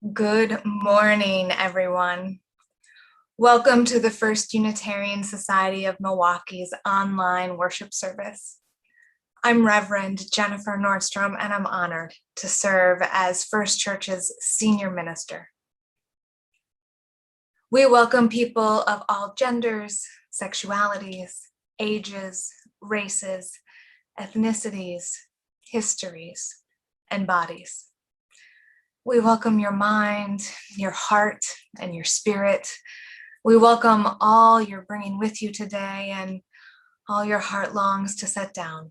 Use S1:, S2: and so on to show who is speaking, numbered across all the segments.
S1: Good morning, everyone. Welcome to the First Unitarian Society of Milwaukee's online worship service. I'm Reverend Jennifer Nordstrom, and I'm honored to serve as First Church's senior minister. We welcome people of all genders, sexualities, ages, races, ethnicities, histories, and bodies. We welcome your mind, your heart, and your spirit. We welcome all you're bringing with you today and all your heart longs to set down.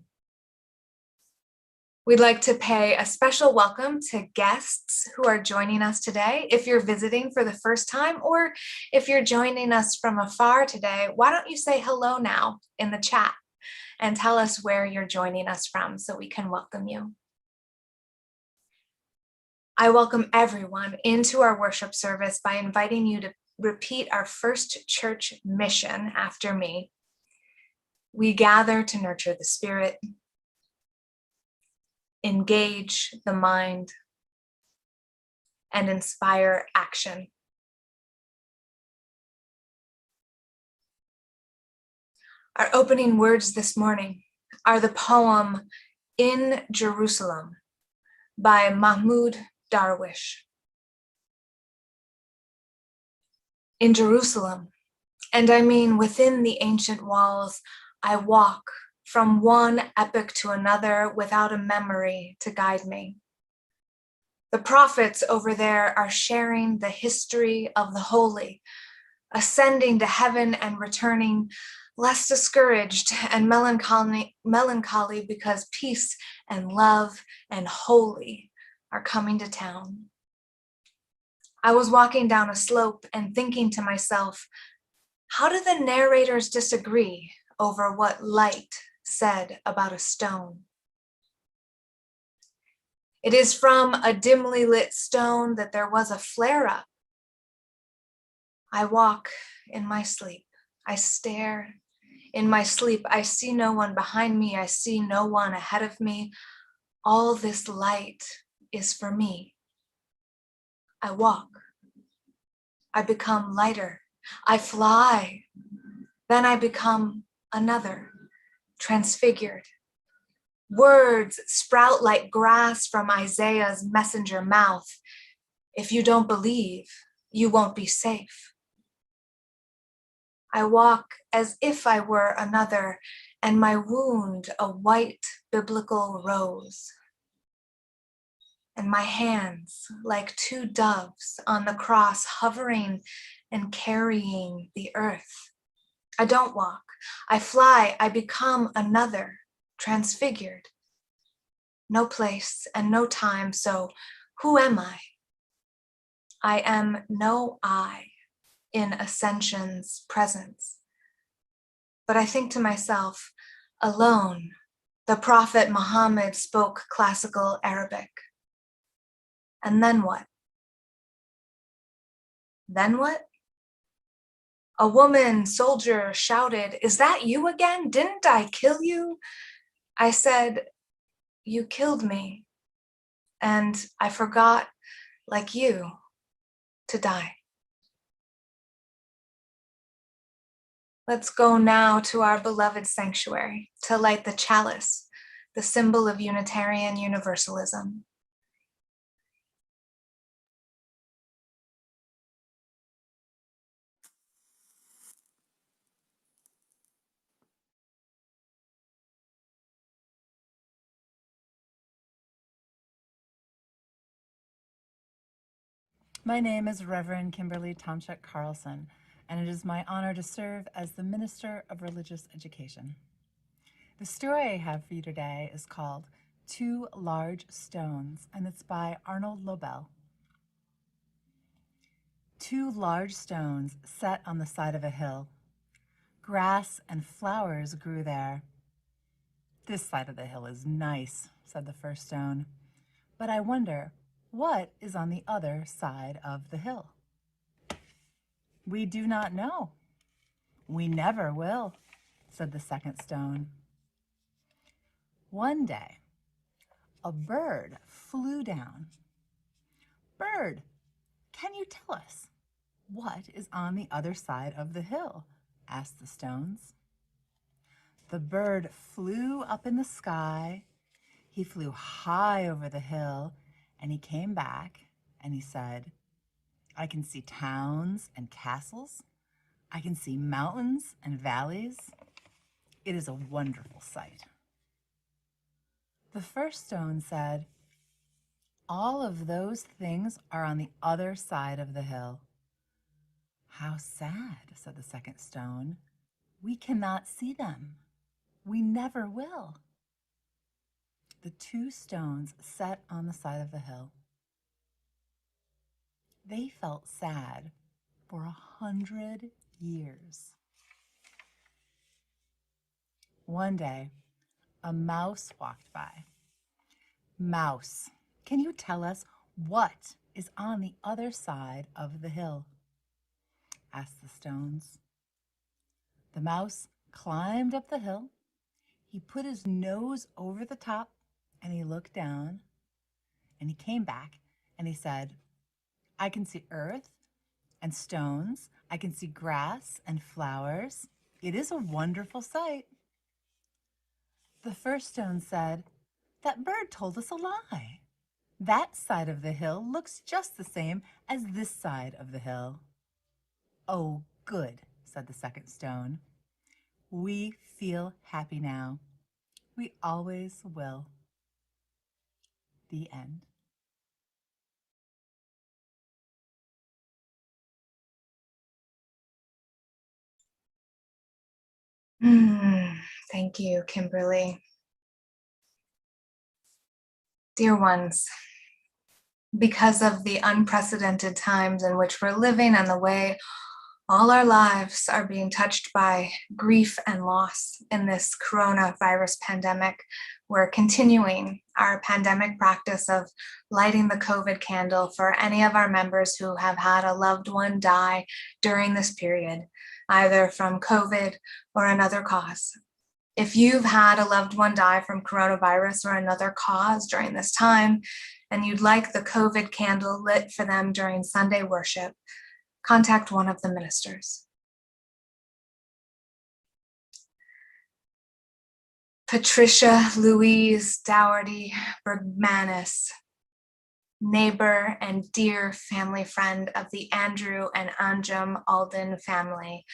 S1: We'd like to pay a special welcome to guests who are joining us today. If you're visiting for the first time, or if you're joining us from afar today, why don't you say hello now in the chat and tell us where you're joining us from so we can welcome you. I welcome everyone into our worship service by inviting you to repeat our First Church mission after me. We gather to nurture the spirit, engage the mind, and inspire action. Our opening words this morning are the poem "In Jerusalem" by Mahmoud Darwish. In Jerusalem, and I mean within the ancient walls, I walk from one epoch to another without a memory to guide me. The prophets over there are sharing the history of the holy, ascending to heaven and returning, less discouraged and melancholy because peace and love and holy are coming to town. I was walking down a slope and thinking to myself, how do the narrators disagree over what light said about a stone? It is from a dimly lit stone that there was a flare-up. I walk in my sleep. I stare in my sleep. I see no one behind me. I see no one ahead of me. All this light is for me. I walk. I become lighter. I fly. Then I become another, transfigured. Words sprout like grass from Isaiah's messenger mouth. If you don't believe, you won't be safe. I walk as if I were another, and my wound a white biblical rose. And my hands like two doves on the cross, hovering and carrying the earth. I don't walk, I fly, I become another, transfigured. No place and no time, so who am I? I am no I in ascension's presence. But I think to myself, alone, the Prophet Muhammad spoke classical Arabic. And then what? Then what? A woman soldier shouted, "Is that you again? Didn't I kill you?" I said, "You killed me, and I forgot, like you, to die." Let's go now to our beloved sanctuary to light the chalice, the symbol of Unitarian Universalism.
S2: My name is Reverend Kimberly Tomchek Carlson, and it is my honor to serve as the Minister of Religious Education. The story I have for you today is called Two Large Stones, and it's by Arnold Lobel. Two large stones set on the side of a hill. Grass and flowers grew there. "This side of the hill is nice," said the first stone, "but I wonder what is on the other side of the hill." "We do not know." "We never will," said the second stone. One day, a bird flew down. "Bird, Can you tell us what is on the other side of the hill? Asked the stones. The bird flew up in the sky. He flew high over the hill, and he came back and he said, I can see towns and castles. I can see mountains and valleys. It is a wonderful sight. The first stone said, all of those things are on the other side of the hill. How sad, said the second stone. We cannot see them. We never will. The two stones sat on the side of the hill. They felt sad for 100 years. One day, a mouse walked by. Mouse, can you tell us what is on the other side of the hill? Asked the stones. The mouse climbed up the hill. He put his nose over the top and he looked down and he came back and he said, I can see earth and stones. I can see grass and flowers. It is a wonderful sight. The first stone said, that bird told us a lie. That side of the hill looks just the same as this side of the hill. Oh, good, said the second stone. We feel happy now. We always will. The end.
S1: Thank you, Kimberly. Dear ones, because of the unprecedented times in which we're living and the way all our lives are being touched by grief and loss in this coronavirus pandemic, we're continuing our pandemic practice of lighting the COVID candle for any of our members who have had a loved one die during this period, either from COVID or another cause. If you've had a loved one die from coronavirus or another cause during this time, and you'd like the COVID candle lit for them during Sunday worship, contact one of the ministers. Patricia Louise Dougherty Bergmanis, neighbor and dear family friend of the Andrew and Anjum Alden family,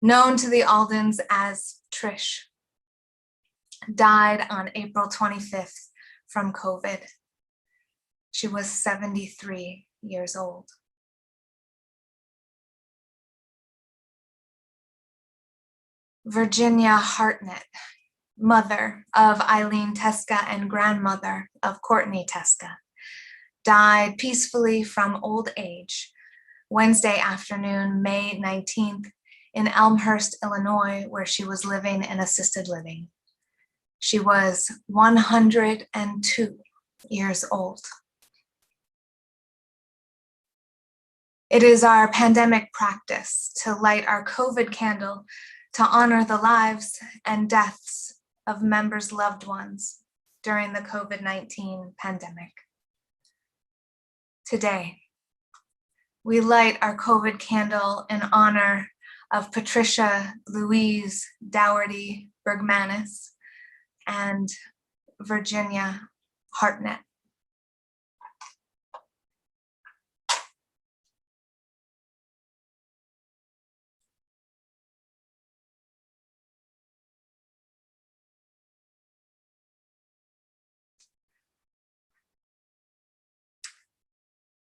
S1: known to the Aldens as Trish, died on April 25th from COVID. She was 73 years old. Virginia Hartnett, mother of Eileen Teska and grandmother of Courtney Teska, died peacefully from old age Wednesday afternoon, May 19th, in Elmhurst, Illinois, where she was living in assisted living. She was 102 years old. It is our pandemic practice to light our COVID candle to honor the lives and deaths of members' loved ones during the COVID-19 pandemic. Today, we light our COVID candle in honor of Patricia Louise Dougherty Bergmanis and Virginia Hartnett.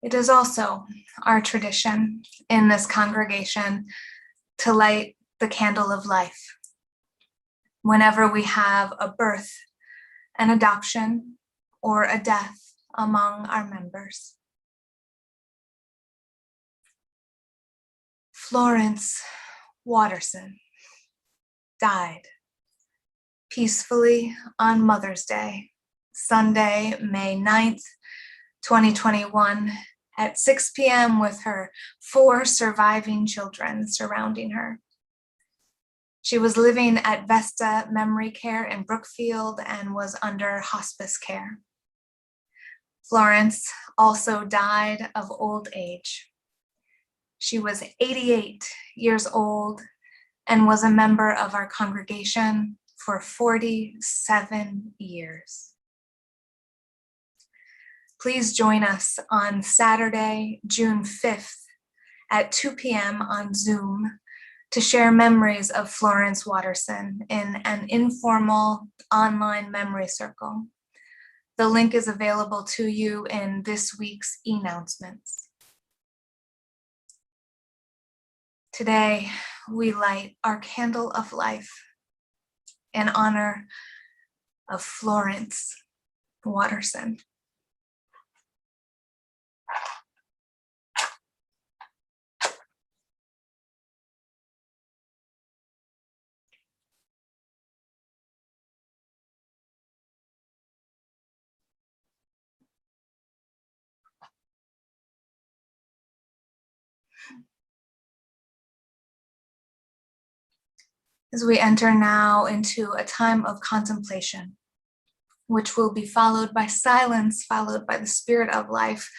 S1: It is also our tradition in this congregation to light the candle of life whenever we have a birth, an adoption, or a death among our members. Florence Watterson died peacefully on Mother's Day, Sunday, May 9th, 2021, at 6 p.m. with her 4 surviving children surrounding her. She was living at Vesta Memory Care in Brookfield and was under hospice care. Florence also died of old age. She was 88 years old and was a member of our congregation for 47 years. Please join us on Saturday, June 5th at 2 p.m. on Zoom to share memories of Florence Watterson in an informal online memory circle. The link is available to you in this week's e-announcements. Today, we light our candle of life in honor of Florence Watterson. As we enter now into a time of contemplation, which will be followed by silence, followed by the spirit of life,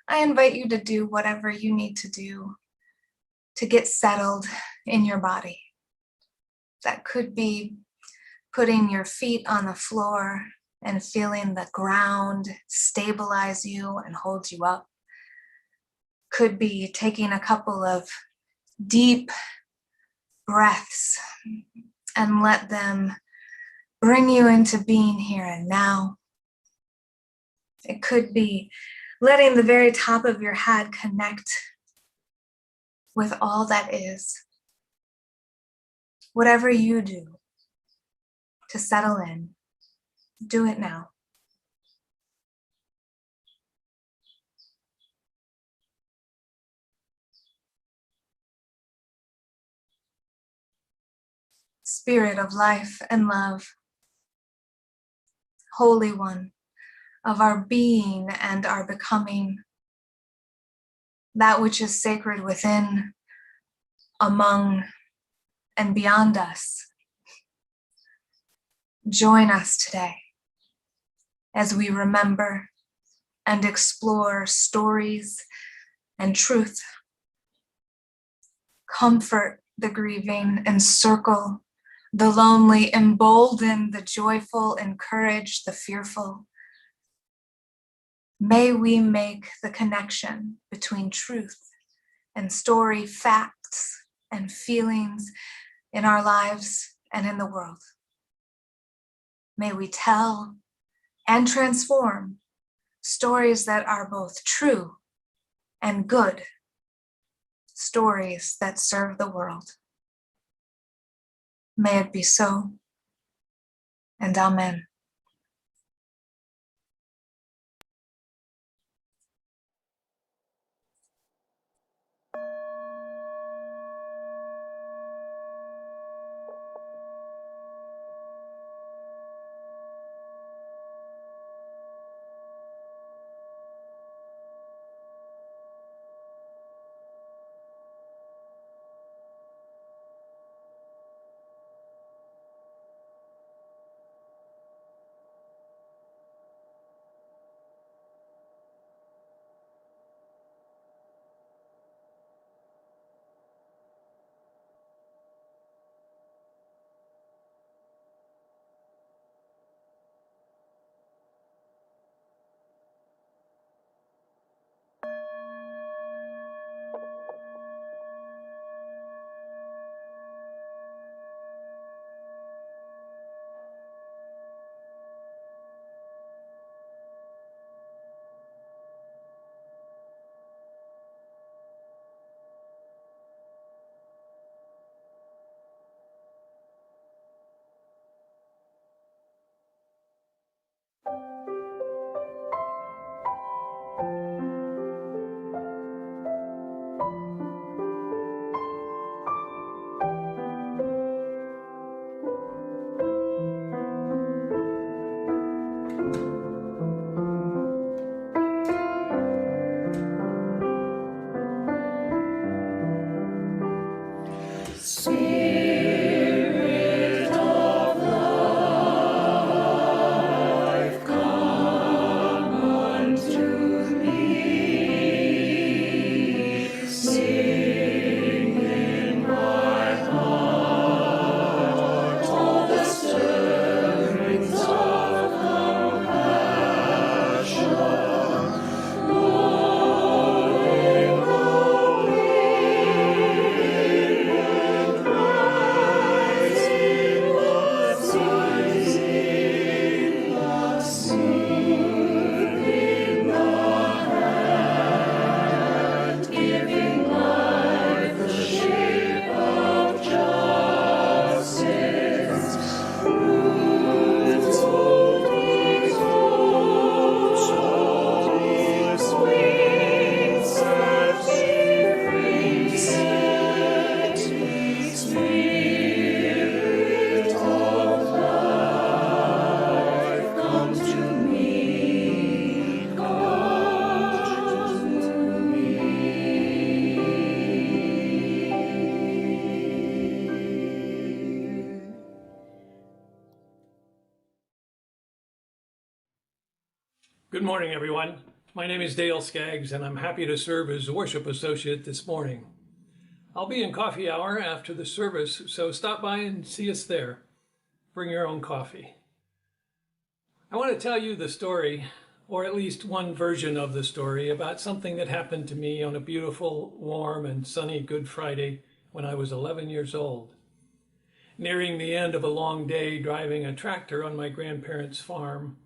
S1: I invite you to do whatever you need to do to get settled in your body. That could be putting your feet on the floor and feeling the ground stabilize you and hold you up. Could be taking a couple of deep breaths and let them bring you into being here and now. It could be letting the very top of your head connect with all that is. Whatever you do to settle in, do it now. Spirit of life and love, Holy One of our being and our becoming, that which is sacred within, among, and beyond us, join us today as we remember and explore stories and truth. Comfort the grieving, encircle the lonely, embolden the joyful, encourage the fearful. May we make the connection between truth and story, facts and feelings in our lives and in the world. May we tell and transform stories that are both true and good, stories that serve the world. May it be so, and amen.
S3: Good morning, everyone. My name is Dale Skaggs, and I'm happy to serve as worship associate this morning. I'll be in coffee hour after the service, so stop by and see us there. Bring your own coffee. I want to tell you the story, or at least one version of the story, about something that happened to me on a beautiful, warm, and sunny Good Friday when I was 11 years old. Nearing the end of a long day driving a tractor on my grandparents' farm,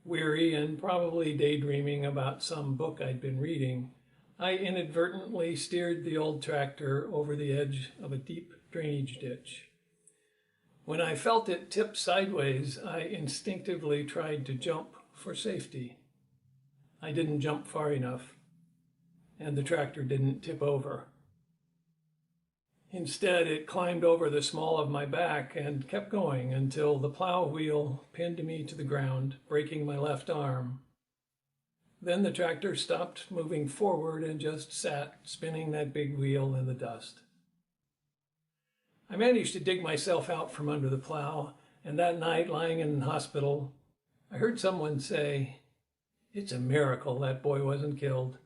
S3: weary and probably daydreaming about some book I'd been reading, I inadvertently steered the old tractor over the edge of a deep drainage ditch. When I felt it tip sideways, I instinctively tried to jump for safety. I didn't jump far enough, and the tractor didn't tip over. Instead, it climbed over the small of my back and kept going until the plow wheel pinned me to the ground, breaking my left arm. Then the tractor stopped moving forward and just sat, spinning that big wheel in the dust. I managed to dig myself out from under the plow, and that night, lying in hospital, I heard someone say, "It's a miracle that boy wasn't killed.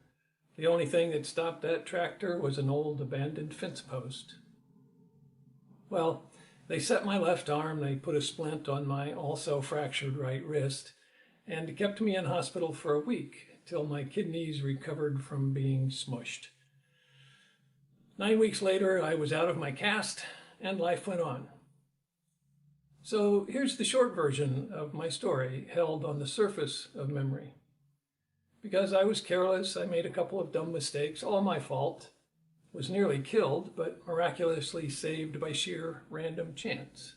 S3: The only thing that stopped that tractor was an old abandoned fence post." Well, they set my left arm, they put a splint on my also fractured right wrist, and kept me in hospital for a week till my kidneys recovered from being smushed. 9 weeks later, I was out of my cast, and life went on. So here's the short version of my story, held on the surface of memory. Because I was careless, I made a couple of dumb mistakes, all my fault. Was nearly killed, but miraculously saved by sheer random chance.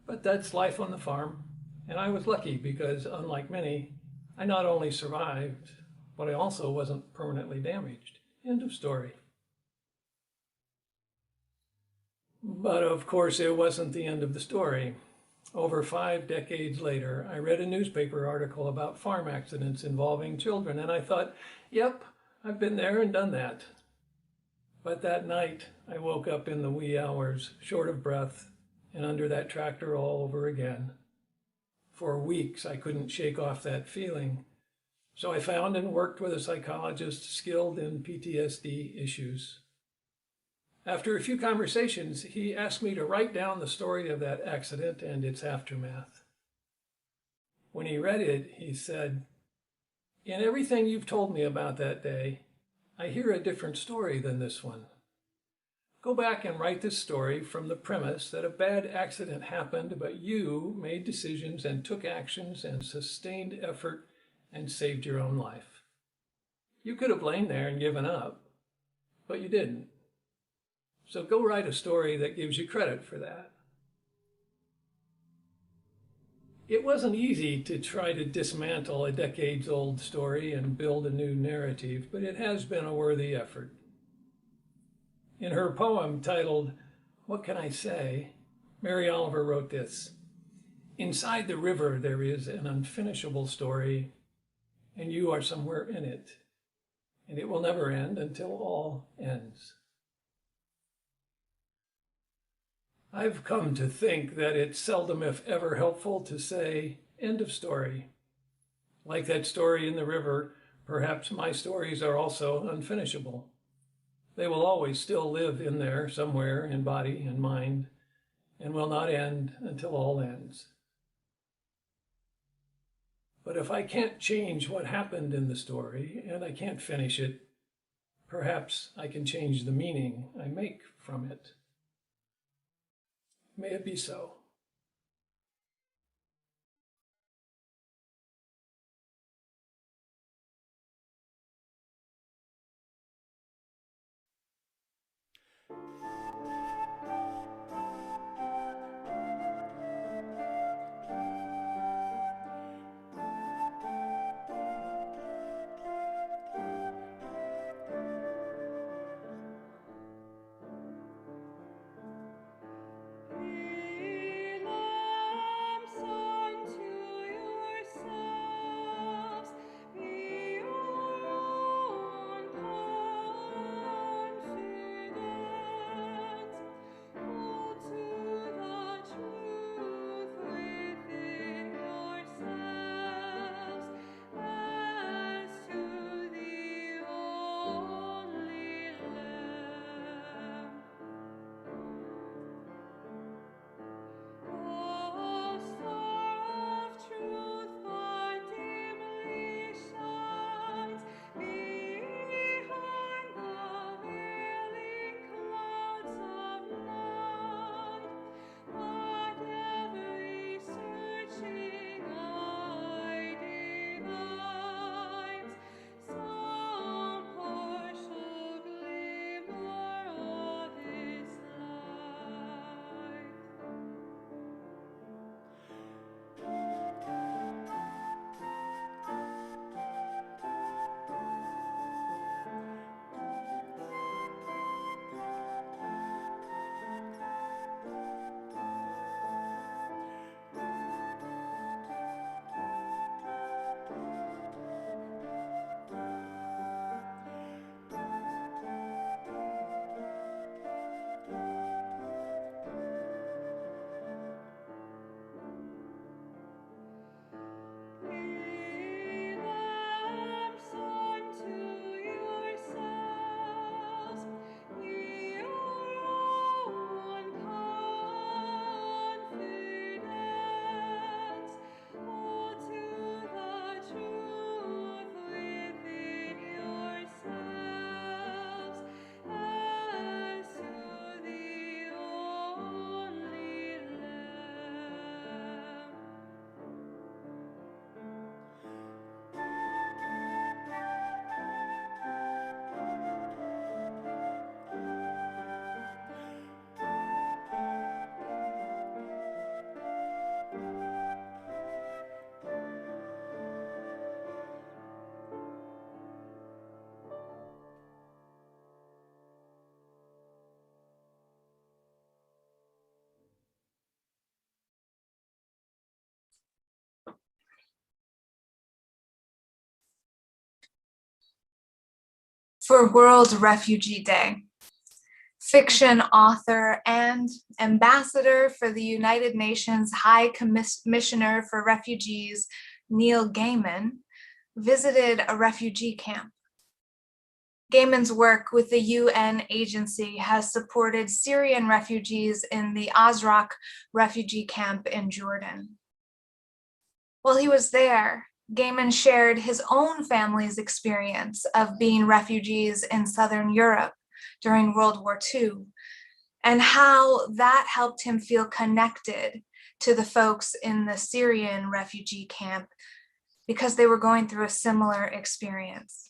S3: But that's life on the farm, and I was lucky because, unlike many, I not only survived, but I also wasn't permanently damaged. End of story. But of course, it wasn't the end of the story. Over 5 decades later, I read a newspaper article about farm accidents involving children, and I thought, yep, I've been there and done that. But that night, I woke up in the wee hours, short of breath, and under that tractor all over again. For weeks, I couldn't shake off that feeling, so I found and worked with a psychologist skilled in PTSD issues. After a few conversations, he asked me to write down the story of that accident and its aftermath. When he read it, he said, "In everything you've told me about that day, I hear a different story than this one. Go back and write this story from the premise that a bad accident happened, but you made decisions and took actions and sustained effort and saved your own life. You could have lain there and given up, but you didn't. So go write a story that gives you credit for that." It wasn't easy to try to dismantle a decades-old story and build a new narrative, but it has been a worthy effort. In her poem titled, "What Can I Say?", Mary Oliver wrote this: "Inside the river there is an unfinishable story, and you are somewhere in it, and it will never end until all ends." I've come to think that it's seldom, if ever, helpful to say, "End of story." Like that story in the river, perhaps my stories are also unfinishable. They will always still live in there somewhere in body and mind, and will not end until all ends. But if I can't change what happened in the story, and I can't finish it, perhaps I can change the meaning I make from it. May it be so.
S1: For World Refugee Day, fiction author and ambassador for the United Nations High Commissioner for Refugees, Neil Gaiman, visited a refugee camp. Gaiman's work with the UN agency has supported Syrian refugees in the Azraq refugee camp in Jordan. While he was there, Gaiman shared his own family's experience of being refugees in Southern Europe during World War II, and how that helped him feel connected to the folks in the Syrian refugee camp because they were going through a similar experience.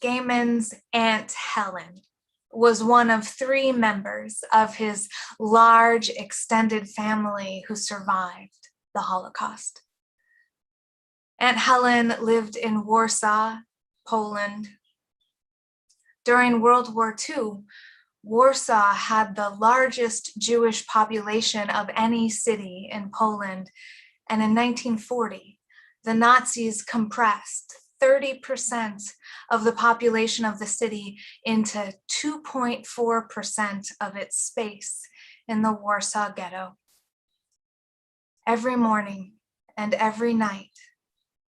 S1: Gaiman's Aunt Helen was one of 3 members of his large extended family who survived the Holocaust. Aunt Helen lived in Warsaw, Poland. During World War II, Warsaw had the largest Jewish population of any city in Poland, and in 1940, the Nazis compressed 30% of the population of the city into 2.4% of its space in the Warsaw Ghetto. Every morning and every night,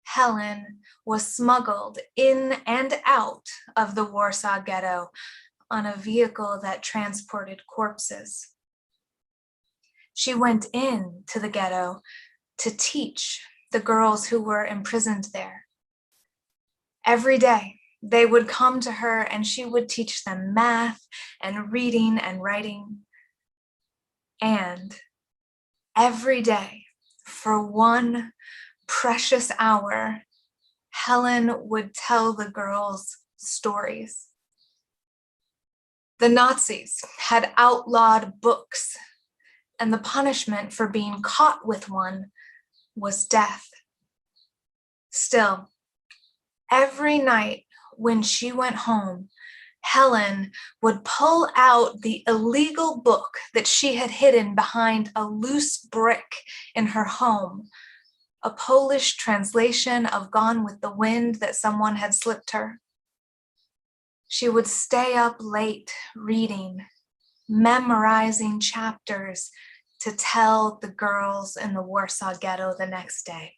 S1: Helen was smuggled in and out of the Warsaw Ghetto on a vehicle that transported corpses. She went into the ghetto to teach the girls who were imprisoned there. Every day, they would come to her and she would teach them math and reading and writing. And every day, for 1 precious hour, Helen would tell the girls stories. The Nazis had outlawed books, and the punishment for being caught with one was death. Still, every night when she went home, Helen would pull out the illegal book that she had hidden behind a loose brick in her home, a Polish translation of Gone with the Wind that someone had slipped her. She would stay up late reading, memorizing chapters to tell the girls in the Warsaw Ghetto the next day.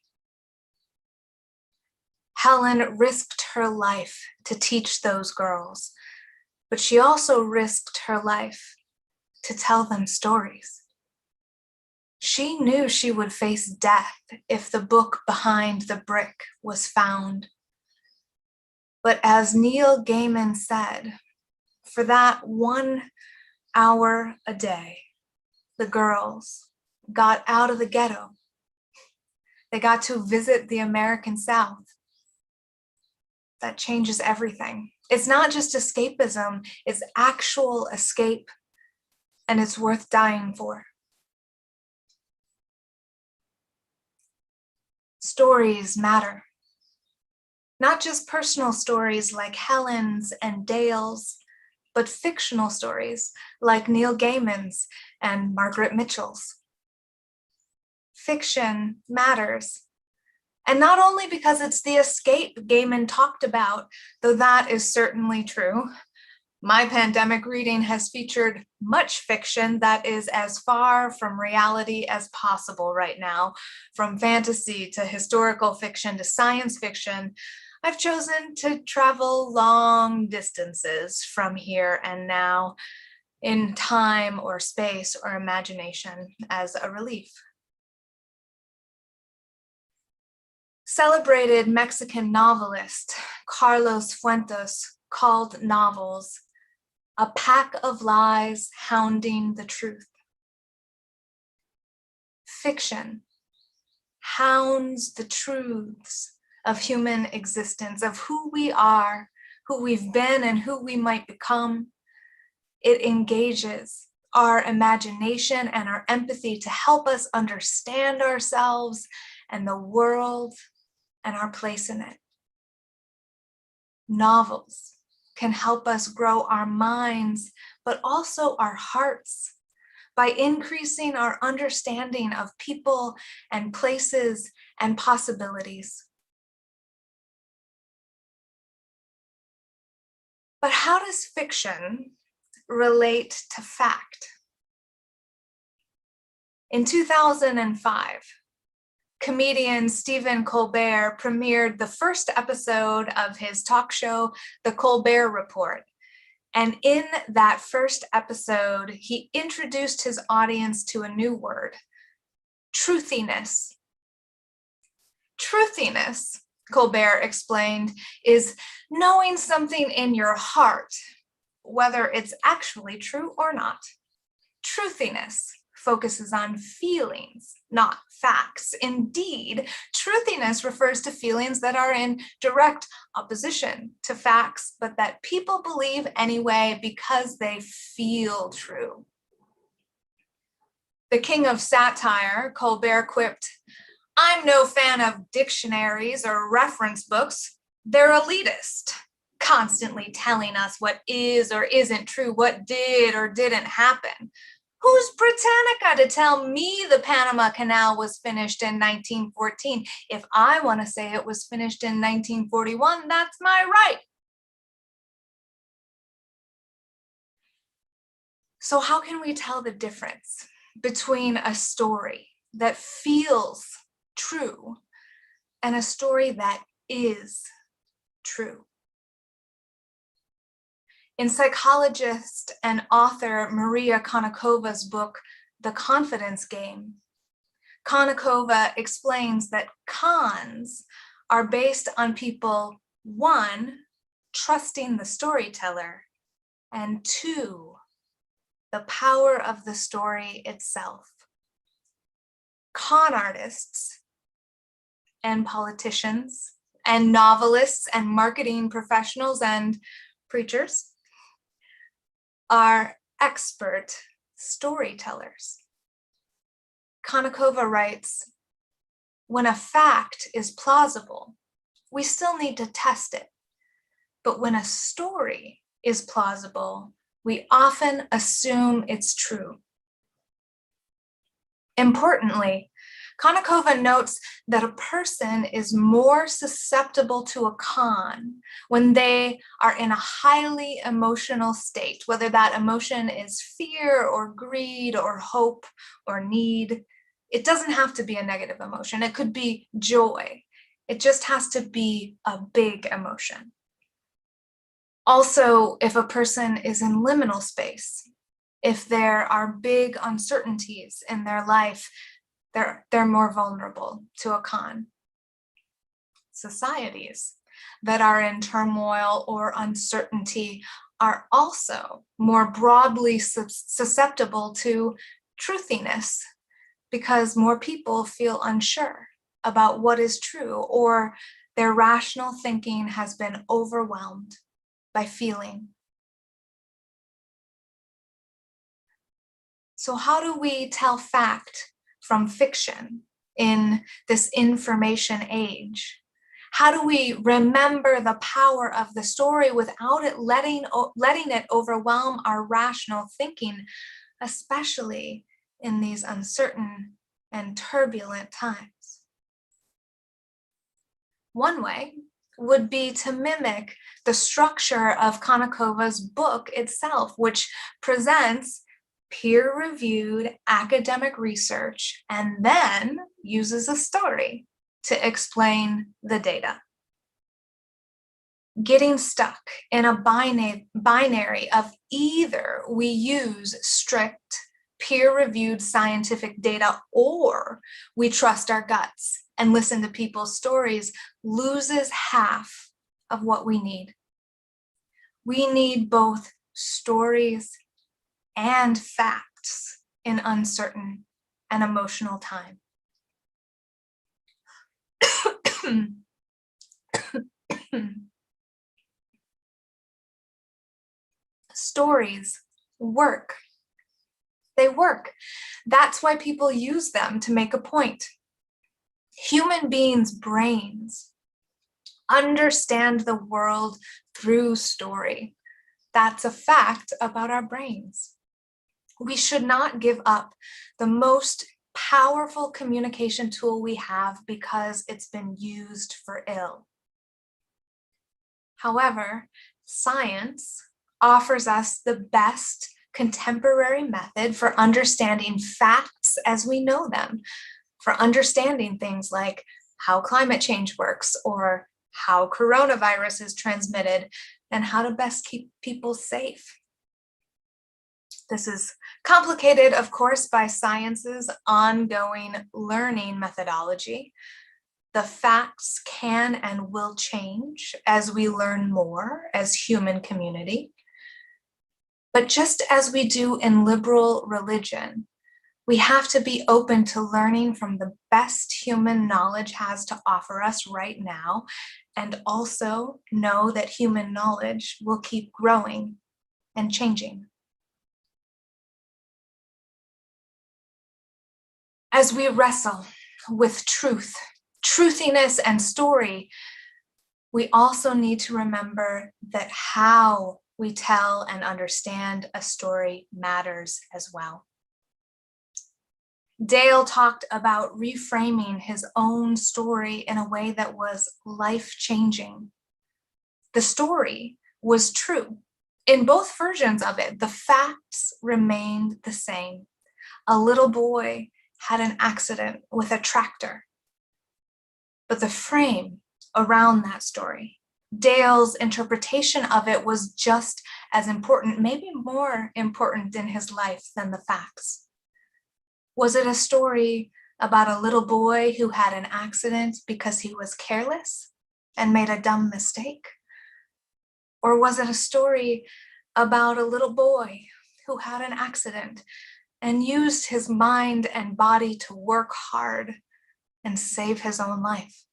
S1: Helen risked her life to teach those girls, but she also risked her life to tell them stories. She knew she would face death if the book behind the brick was found. But as Neil Gaiman said, for that 1 hour a day, the girls got out of the ghetto. They got to visit the American South. That changes everything. It's not just escapism, it's actual escape, and it's worth dying for. Stories matter. Not just personal stories like Helen's and Dale's, but fictional stories like Neil Gaiman's and Margaret Mitchell's. Fiction matters. And not only because it's the escape Gaiman talked about, though that is certainly true. My pandemic reading has featured much fiction that is as far from reality as possible right now. From fantasy to historical fiction to science fiction, I've chosen to travel long distances from here and now in time or space or imagination as a relief. Celebrated Mexican novelist Carlos Fuentes called novels a pack of lies hounding the truth. Fiction hounds the truths of human existence, of who we are, who we've been, and who we might become. It engages our imagination and our empathy to help us understand ourselves and the world and our place in it. Novels can help us grow our minds, but also our hearts by increasing our understanding of people and places and possibilities. But how does fiction relate to fact? In 2005, comedian Stephen Colbert premiered the first episode of his talk show, The Colbert Report. And in that first episode, he introduced his audience to a new word, truthiness. Truthiness, Colbert explained, is knowing something in your heart, whether it's actually true or not. Truthiness focuses on feelings, not facts. Indeed, truthiness refers to feelings that are in direct opposition to facts, but that people believe anyway because they feel true. The king of satire, Colbert quipped, "I'm no fan of dictionaries or reference books. They're elitist, constantly telling us what is or isn't true, what did or didn't happen. Who's Britannica to tell me the Panama Canal was finished in 1914? If I want to say it was finished in 1941, that's my right." So how can we tell the difference between a story that feels true and a story that is true? In psychologist and author Maria Konikova's book, The Confidence Game, Konikova explains that cons are based on people, 1, trusting the storyteller, and 2, the power of the story itself. Con artists and politicians and novelists and marketing professionals and preachers are expert storytellers. Konikova writes, "When a fact is plausible, we still need to test it. But when a story is plausible, we often assume it's true." Importantly, Konikova notes that a person is more susceptible to a con when they are in a highly emotional state, whether that emotion is fear or greed or hope or need. It doesn't have to be a negative emotion. It could be joy. It just has to be a big emotion. Also, if a person is in liminal space, if there are big uncertainties in their life, they're more vulnerable to a con. Societies that are in turmoil or uncertainty are also more broadly susceptible to truthiness because more people feel unsure about what is true, or their rational thinking has been overwhelmed by feeling. So how do we tell fact from fiction in this information age? How do we remember the power of the story without it letting it overwhelm our rational thinking, especially in these uncertain and turbulent times? One way would be to mimic the structure of Konikova's book itself, which presents peer-reviewed academic research and then uses a story to explain the data. Getting stuck in a binary of either we use strict peer-reviewed scientific data or we trust our guts and listen to people's stories loses half of what we need. We need both stories and facts in uncertain and emotional time. Stories work. They work. That's why people use them to make a point. Human beings' brains understand the world through story. That's a fact about our brains. We should not give up the most powerful communication tool we have because it's been used for ill. However, Science offers us the best contemporary method for understanding facts as we know them, for understanding things like how climate change works or how coronavirus is transmitted and how to best keep people safe. This is complicated, of course, by science's ongoing learning methodology. The facts can and will change as we learn more as human community. But just as we do in liberal religion, we have to be open to learning from the best human knowledge has to offer us right now, and also know that human knowledge will keep growing and changing. As we wrestle with truth, truthiness, and story, we also need to remember that how we tell and understand a story matters as well. Dale talked about reframing his own story in a way that was life-changing. The story was true. In both versions of it, the facts remained the same. A little boy had an accident with a tractor. But the frame around that story, Dale's interpretation of it, was just as important, maybe more important in his life than the facts. Was it a story about a little boy who had an accident because he was careless and made a dumb mistake? Or was it a story about a little boy who had an accident and used his mind and body to work hard and save his own life?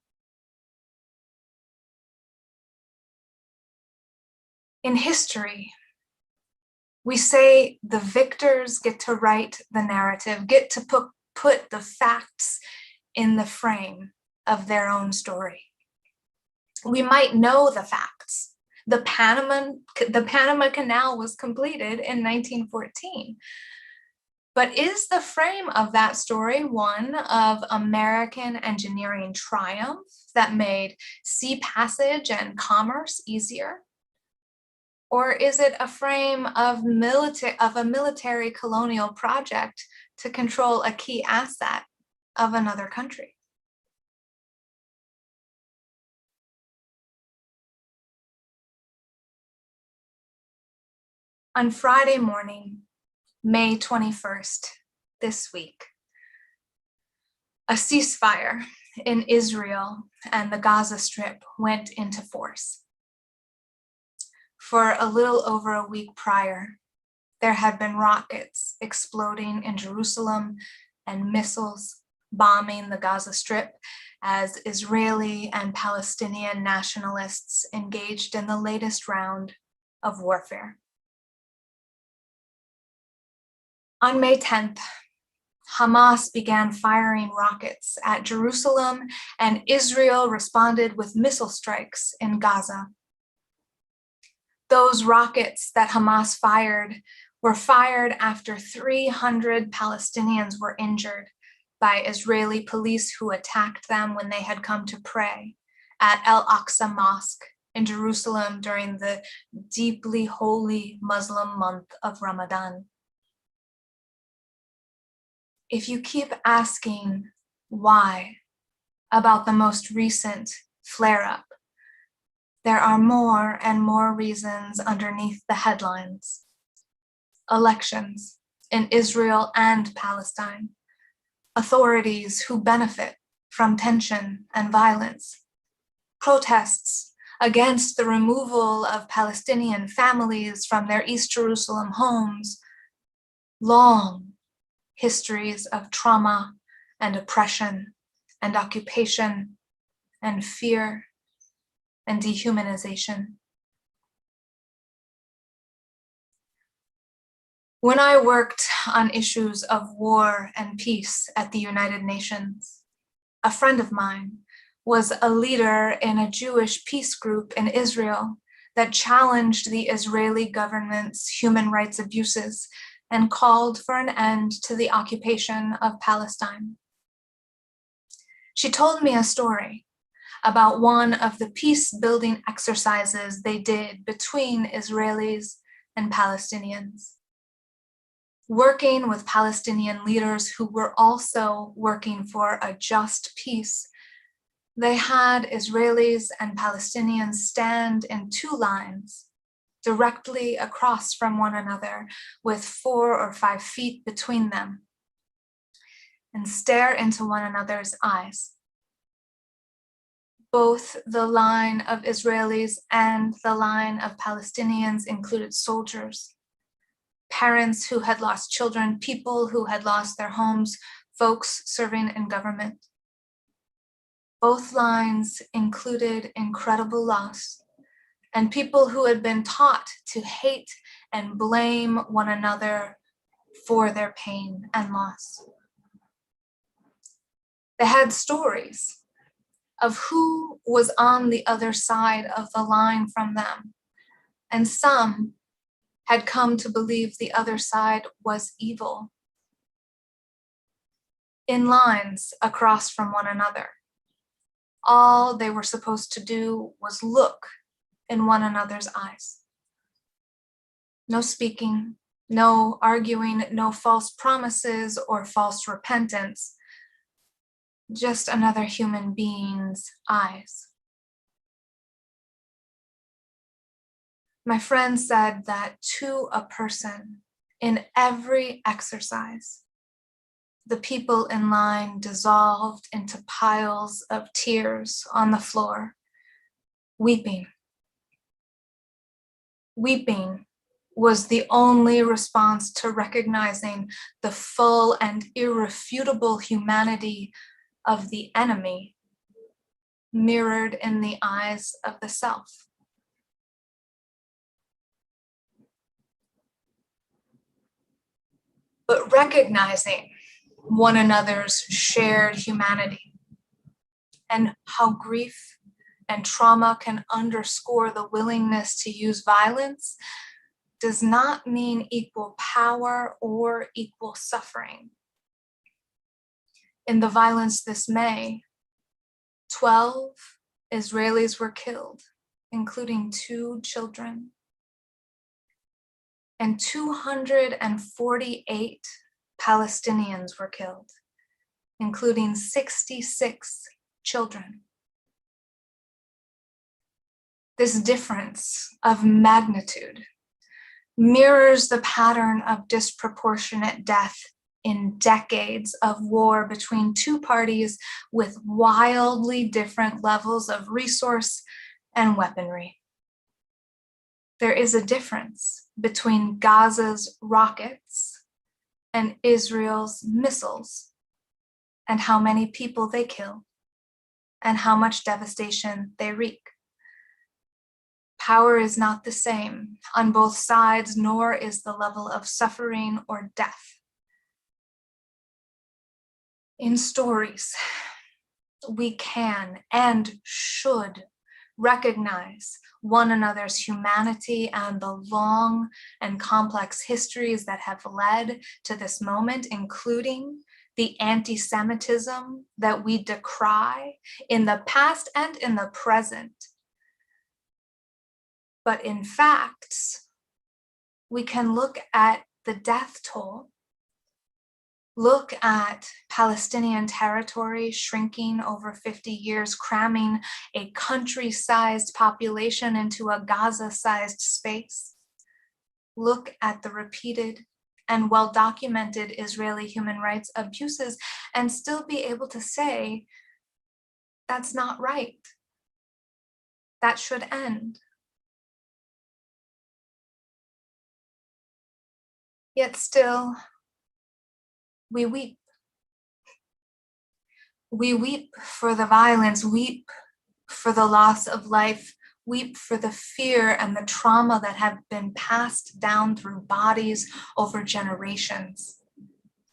S1: In history, we say the victors get to write the narrative, get to put the facts in the frame of their own story. We might know the facts. The Panama Canal was completed in 1914. But is the frame of that story one of American engineering triumph that made sea passage and commerce easier? Or is it a frame of a military colonial project to control a key asset of another country? On Friday morning, May 21st, this week, a ceasefire in Israel and the Gaza Strip went into force. For a little over a week prior, there had been rockets exploding in Jerusalem and missiles bombing the Gaza Strip as Israeli and Palestinian nationalists engaged in the latest round of warfare. On May 10th, Hamas began firing rockets at Jerusalem, and Israel responded with missile strikes in Gaza. Those rockets that Hamas fired were fired after 300 Palestinians were injured by Israeli police who attacked them when they had come to pray at Al-Aqsa Mosque in Jerusalem during the deeply holy Muslim month of Ramadan. If you keep asking why about the most recent flare-up, there are more and more reasons underneath the headlines. Elections in Israel and Palestine, authorities who benefit from tension and violence, protests against the removal of Palestinian families from their East Jerusalem homes, long histories of trauma and oppression and occupation and fear and dehumanization. When I worked on issues of war and peace at the United Nations, a friend of mine was a leader in a Jewish peace group in Israel that challenged the Israeli government's human rights abuses and called for an end to the occupation of Palestine. She told me a story about one of the peace-building exercises they did between Israelis and Palestinians. Working with Palestinian leaders who were also working for a just peace, they had Israelis and Palestinians stand in two lines, directly across from one another, with 4 or 5 feet between them, and stare into one another's eyes. Both the line of Israelis and the line of Palestinians included soldiers, parents who had lost children, people who had lost their homes, folks serving in government. Both lines included incredible loss and people who had been taught to hate and blame one another for their pain and loss. They had stories of who was on the other side of the line from them, and some had come to believe the other side was evil. In lines across from one another, all they were supposed to do was look in one another's eyes. No speaking, no arguing, no false promises or false repentance, just another human being's eyes. My friend said that to a person, in every exercise, the people in line dissolved into piles of tears on the floor, weeping. Weeping was the only response to recognizing the full and irrefutable humanity of the enemy mirrored in the eyes of the self. But recognizing one another's shared humanity and how grief and trauma can underscore the willingness to use violence does not mean equal power or equal suffering. In the violence this May, 12 Israelis were killed, including 2 children, and 248 Palestinians were killed, including 66 children. This difference of magnitude mirrors the pattern of disproportionate death in decades of war between 2 parties with wildly different levels of resource and weaponry. There is a difference between Gaza's rockets and Israel's missiles, and how many people they kill, and how much devastation they wreak. Power is not the same on both sides, nor is the level of suffering or death. In stories, we can and should recognize one another's humanity and the long and complex histories that have led to this moment, including the anti-Semitism that we decry in the past and in the present. But in facts, we can look at the death toll, look at Palestinian territory shrinking over 50 years, cramming a country-sized population into a Gaza-sized space. Look at the repeated and well-documented Israeli human rights abuses and still be able to say, that's not right. That should end. Yet still, we weep. We weep for the violence, weep for the loss of life, weep for the fear and the trauma that have been passed down through bodies over generations.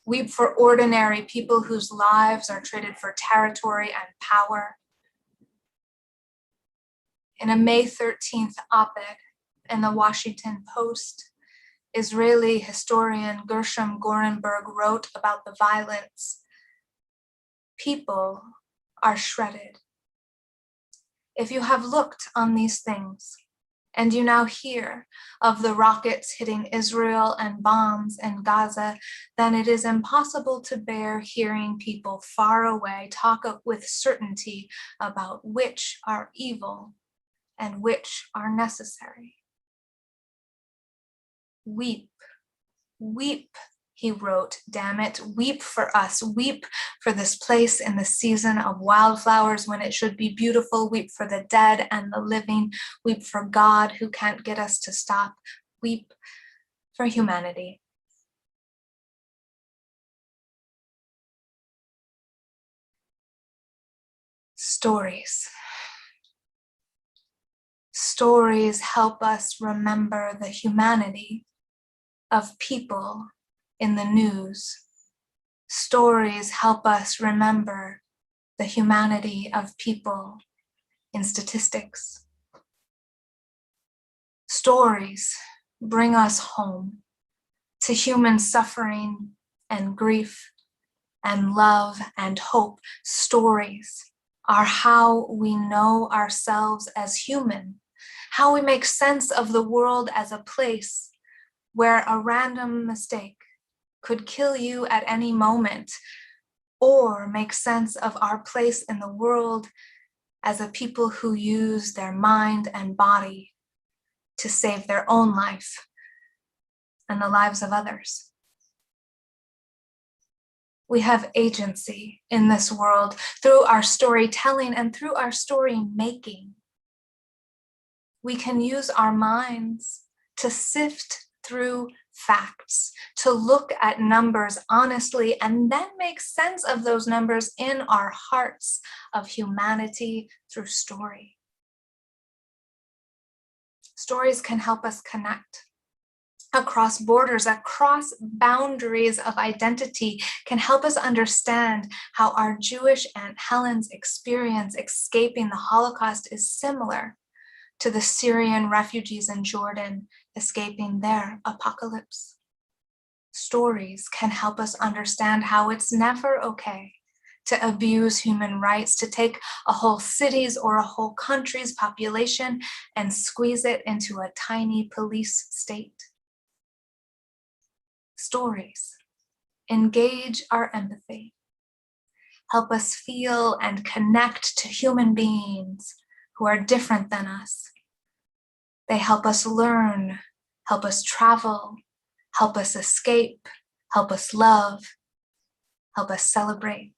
S1: Weep for ordinary people whose lives are traded for territory and power. In a May 13th op-ed in the Washington Post, Israeli historian Gershom Gorenberg wrote about the violence. People are shredded. if you have looked on these things, and you now hear of the rockets hitting Israel and bombs in Gaza, then it is impossible to bear hearing people far away talk with certainty about which are evil and which are necessary. Weep, weep, he wrote, damn it, weep for us, weep for this place in the season of wildflowers when it should be beautiful, weep for the dead and the living, weep for God who can't get us to stop, weep for humanity. Stories. Stories help us remember the humanity of people in the news. Stories help us remember the humanity of people in statistics. Stories bring us home to human suffering and grief and love and hope. Stories are how we know ourselves as human, how we make sense of the world as a place where a random mistake could kill you at any moment, or make sense of our place in the world as a people who use their mind and body to save their own life and the lives of others. We have agency in this world through our storytelling and through our story making. We can use our minds to sift through facts, to look at numbers honestly, and then make sense of those numbers in our hearts of humanity through story. Stories can help us connect across borders, across boundaries of identity, can help us understand how our Jewish Aunt Helen's experience escaping the Holocaust is similar to the Syrian refugees in Jordan escaping their apocalypse. Stories can help us understand how it's never okay to abuse human rights, to take a whole city's or a whole country's population and squeeze it into a tiny police state. Stories engage our empathy, help us feel and connect to human beings who are different than us. They help us learn, help us travel, help us escape, help us love, help us celebrate.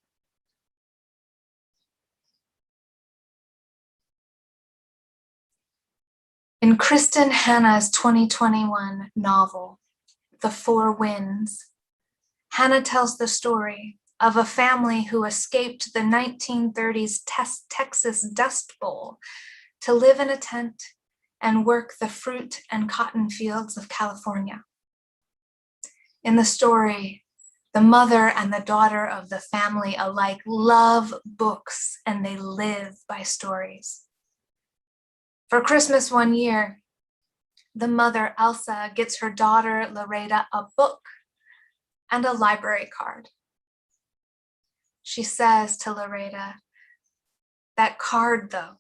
S1: In Kristen Hanna's 2021 novel, The Four Winds, Hannah tells the story of a family who escaped the 1930s Texas Dust Bowl to live in a tent and work the fruit and cotton fields of California. In the story, the mother and the daughter of the family alike love books and they live by stories. For Christmas one year, the mother, Elsa, gets her daughter, Loretta, a book and a library card. She says to Loretta, "That card, though,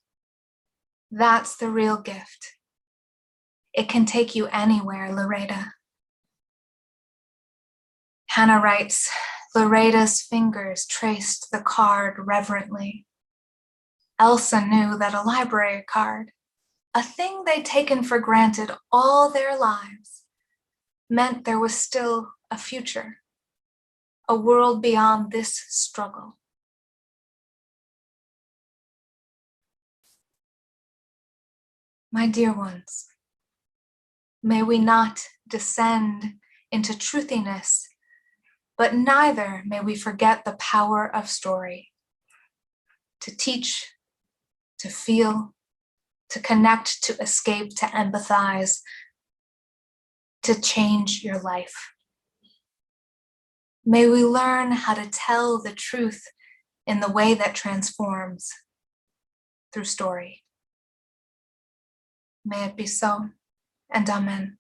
S1: that's the real gift. It can take you anywhere, Loretta." Hannah writes, Loretta's fingers traced the card reverently. Elsa knew that a library card, a thing they'd taken for granted all their lives, meant there was still a future, a world beyond this struggle. My dear ones, may we not descend into truthiness, but neither may we forget the power of story. To teach, to feel, to connect, to escape, to empathize, to change your life. May we learn how to tell the truth in the way that transforms through story. May it be so, and amen.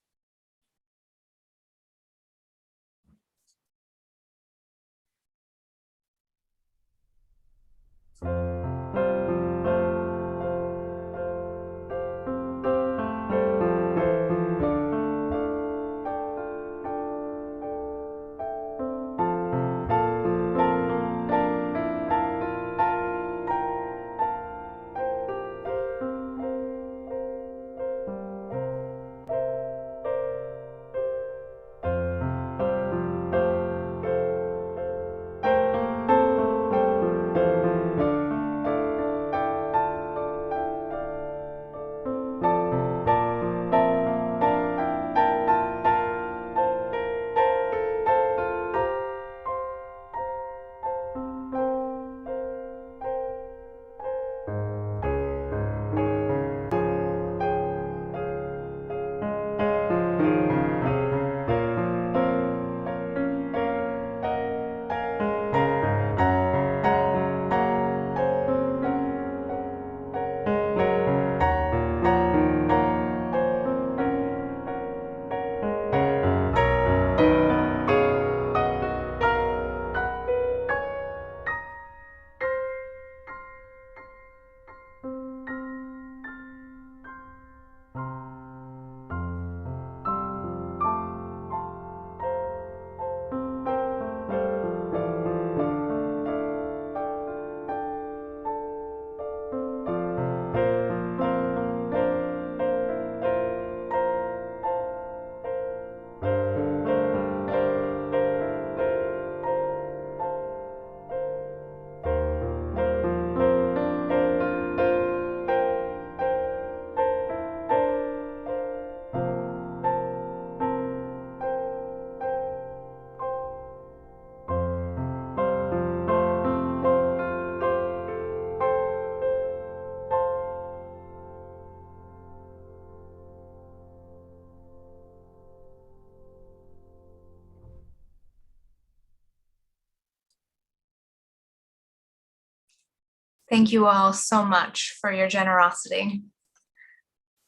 S1: Thank you all so much for your generosity.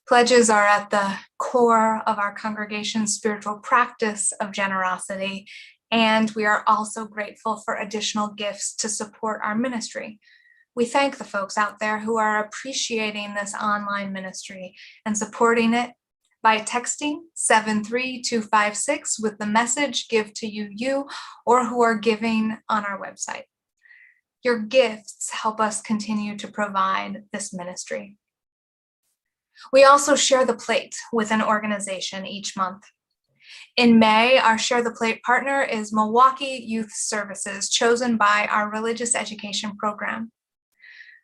S1: Pledges are at the core of our congregation's spiritual practice of generosity, and we are also grateful for additional gifts to support our ministry. We thank the folks out there who are appreciating this online ministry and supporting it by texting 73256 with the message "Give to you," or who are giving on our website. Your gifts help us continue to provide this ministry. We also share the plate with an organization each month. In May, our Share the Plate partner is Milwaukee Youth Services, chosen by our religious education program.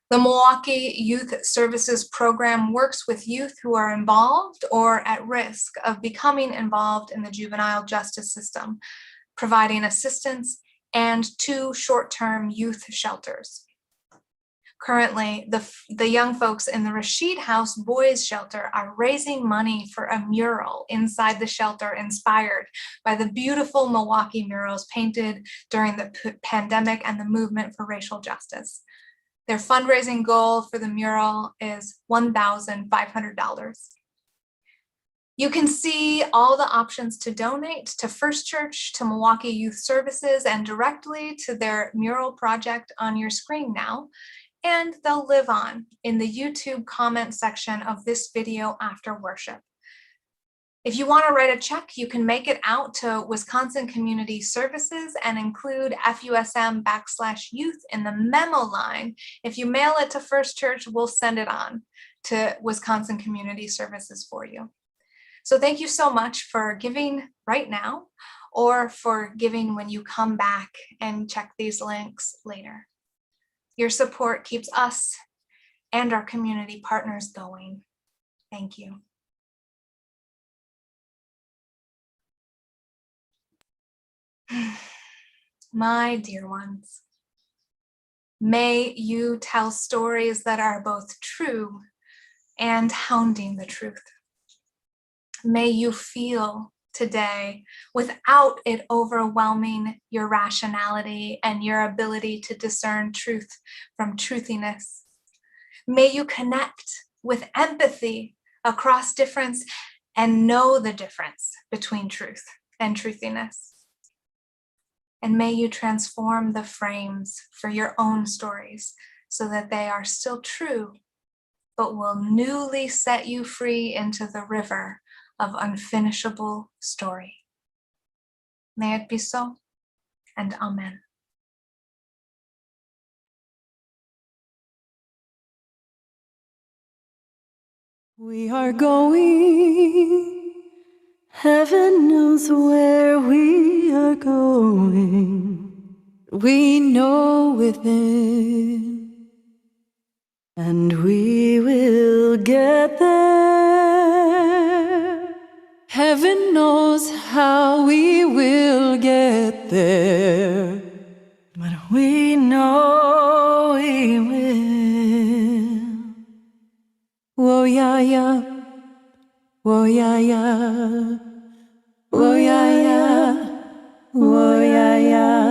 S1: The Milwaukee Youth Services program works with youth who are involved or at risk of becoming involved in the juvenile justice system, providing assistance and 2 short-term youth shelters. Currently, the young folks in the Rashid House Boys Shelter are raising money for a mural inside the shelter inspired by the beautiful Milwaukee murals painted during the pandemic and the movement for racial justice. Their fundraising goal for the mural is $1,500. You can see all the options to donate to First Church, to Milwaukee Youth Services, and directly to their mural project on your screen now, and they'll live on in the YouTube comment section of this video after worship. If you want to write a check, you can make it out to Wisconsin Community Services and include FUSM/youth in the memo line. If you mail it to First Church, we'll send it on to Wisconsin Community Services for you. So thank you so much for giving right now, or for giving when you come back and check these links later. Your support keeps us and our community partners going. Thank you. My dear ones, may you tell stories that are both true and hounding the truth. May you feel today without it overwhelming your rationality and your ability to discern truth from truthiness. May you connect with empathy across difference and know the difference between truth and truthiness. And may you transform the frames for your own stories so that they are still true, but will newly set you free into the river of unfinishable story. May it be so, and amen.
S4: We are going, heaven knows where we are going. We know within, and we will get there. Heaven knows how we will get there, but we know we will. Whoa, yeah, yeah. Whoa, yeah, yeah. Whoa, yeah, yeah. Whoa, yeah, yeah.